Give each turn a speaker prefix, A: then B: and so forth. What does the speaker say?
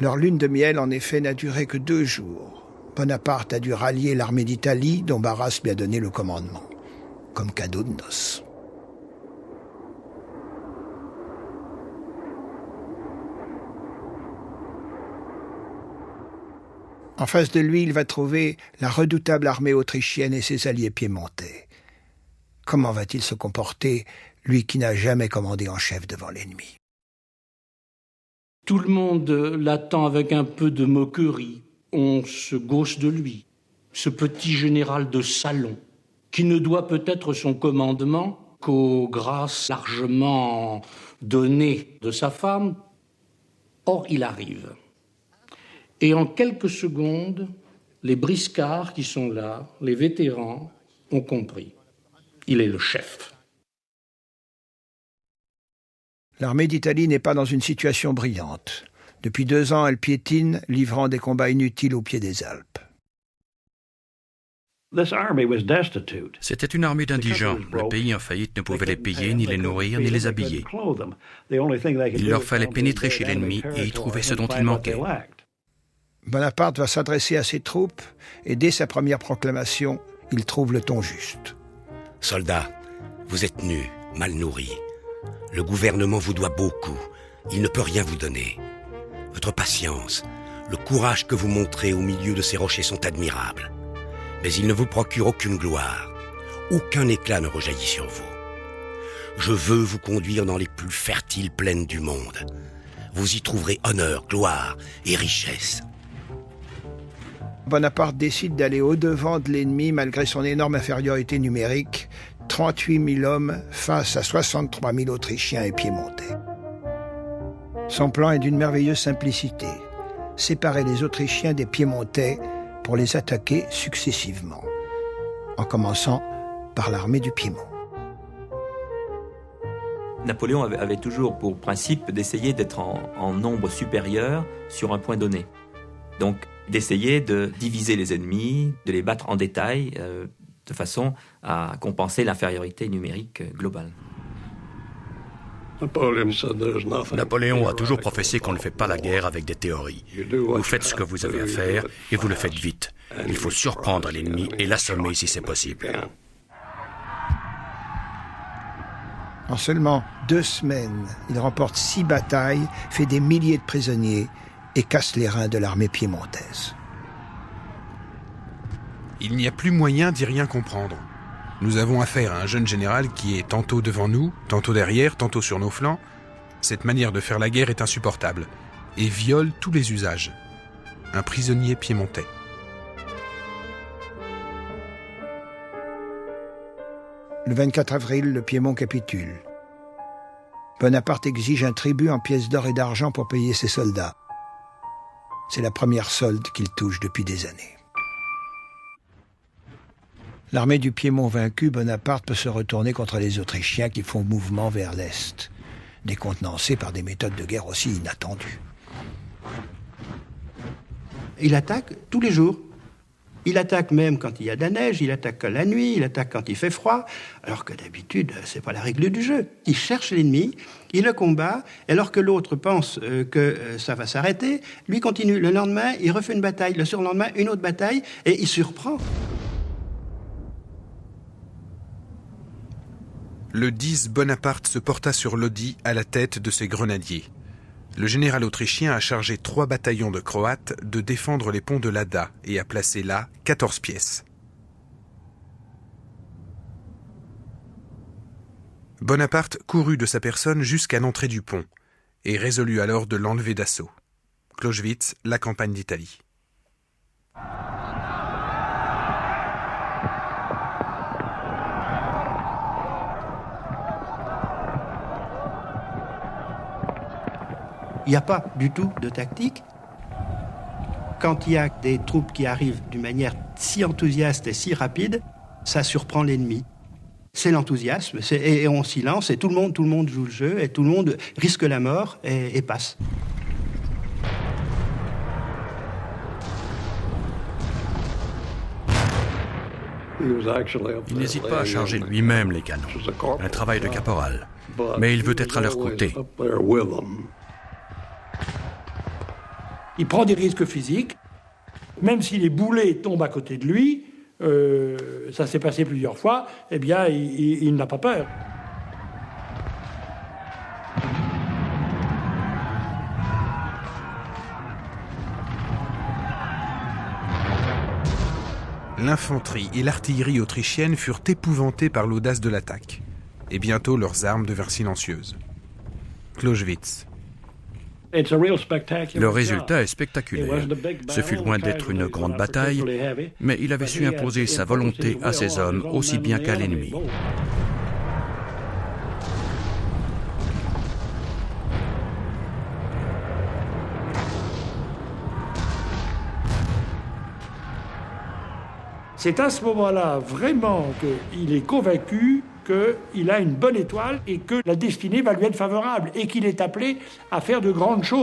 A: Leur lune de miel, en effet, n'a duré que 2 jours. Bonaparte a dû rallier l'armée d'Italie, dont Barras lui a donné le commandement, comme cadeau de noces. En face de lui, il va trouver la redoutable armée autrichienne et ses alliés piémontais. Comment va-t-il se comporter, lui qui n'a jamais commandé en chef devant l'ennemi?
B: Tout le monde l'attend avec un peu de moquerie. On se gauche de lui. Ce petit général de salon, qui ne doit peut-être son commandement qu'aux grâces largement données de sa femme. Or, il arrive. Et en quelques secondes, les briscards qui sont là, les vétérans, ont compris. Il est le chef.
A: L'armée d'Italie n'est pas dans une situation brillante. Depuis 2 ans, elle piétine, livrant des combats inutiles au pied des Alpes.
C: C'était une armée d'indigents. Le pays en faillite ne pouvait les payer, ni les nourrir, ni les habiller. Il leur fallait pénétrer chez l'ennemi et y trouver ce dont il manquait.
A: Bonaparte va s'adresser à ses troupes et dès sa première proclamation, il trouve le ton juste.
D: Soldats, vous êtes nus, mal nourris. Le gouvernement vous doit beaucoup. Il ne peut rien vous donner. Votre patience, le courage que vous montrez au milieu de ces rochers sont admirables. Mais ils ne vous procurent aucune gloire. Aucun éclat ne rejaillit sur vous. Je veux vous conduire dans les plus fertiles plaines du monde. Vous y trouverez honneur, gloire et richesse.
A: Bonaparte décide d'aller au-devant de l'ennemi malgré son énorme infériorité numérique, 38 000 hommes face à 63 000 Autrichiens et Piémontais. Son plan est d'une merveilleuse simplicité, séparer les Autrichiens des Piémontais pour les attaquer successivement, en commençant par l'armée du Piémont.
E: Napoléon avait toujours pour principe d'essayer d'être en nombre supérieur sur un point donné. Donc, d'essayer de diviser les ennemis, de les battre en détail, de façon à compenser l'infériorité numérique globale.
C: Napoléon a toujours professé qu'on ne fait pas la guerre avec des théories. Vous faites ce que vous avez à faire et vous le faites vite. Il faut surprendre l'ennemi et l'assommer si c'est possible.
A: En seulement 2 semaines, il remporte 6 batailles, fait des milliers de prisonniers et casse les reins de l'armée piémontaise.
F: Il n'y a plus moyen d'y rien comprendre. Nous avons affaire à un jeune général qui est tantôt devant nous, tantôt derrière, tantôt sur nos flancs. Cette manière de faire la guerre est insupportable et viole tous les usages. Un prisonnier piémontais.
A: Le 24 avril, le Piémont capitule. Bonaparte exige un tribut en pièces d'or et d'argent pour payer ses soldats. C'est la première solde qu'il touche depuis des années. L'armée du Piémont vaincue, Bonaparte peut se retourner contre les Autrichiens qui font mouvement vers l'Est, décontenancés par des méthodes de guerre aussi inattendues.
G: Il attaque tous les jours. Il attaque même quand il y a de la neige, il attaque la nuit, il attaque quand il fait froid, alors que d'habitude, c'est pas la règle du jeu. Il cherche l'ennemi, il le combat, alors que l'autre pense que ça va s'arrêter, lui continue. Le lendemain, il refait une bataille, le surlendemain, une autre bataille, et il surprend.
F: Le 10, Bonaparte se porta sur Lodi à la tête de ses grenadiers. Le général autrichien a chargé 3 bataillons de Croates de défendre les ponts de l'Adda et a placé là 14 pièces. Bonaparte courut de sa personne jusqu'à l'entrée du pont et résolut alors de l'enlever d'assaut. Clausewitz, la campagne d'Italie.
G: Il n'y a pas du tout de tactique. Quand il y a des troupes qui arrivent d'une manière si enthousiaste et si rapide, ça surprend l'ennemi. C'est l'enthousiasme, et on s'y lance, et tout le monde joue le jeu, et tout le monde risque la mort et passe.
C: Il n'hésite pas à charger lui-même les canons. Un travail de caporal. Mais il veut être à leur côté.
B: Il prend des risques physiques, même si les boulets tombent à côté de lui, ça s'est passé plusieurs fois, eh bien, il n'a pas peur.
F: L'infanterie et l'artillerie autrichienne furent épouvantées par l'audace de l'attaque. Et bientôt, leurs armes devinrent silencieuses. Clausewitz.
C: Le résultat est spectaculaire. Ce fut loin d'être une grande bataille, mais il avait su imposer sa volonté à ses hommes aussi bien qu'à l'ennemi.
B: C'est à ce moment-là vraiment qu'il est convaincu qu'il a une bonne étoile et que la destinée va lui être favorable et qu'il est appelé à faire de grandes choses.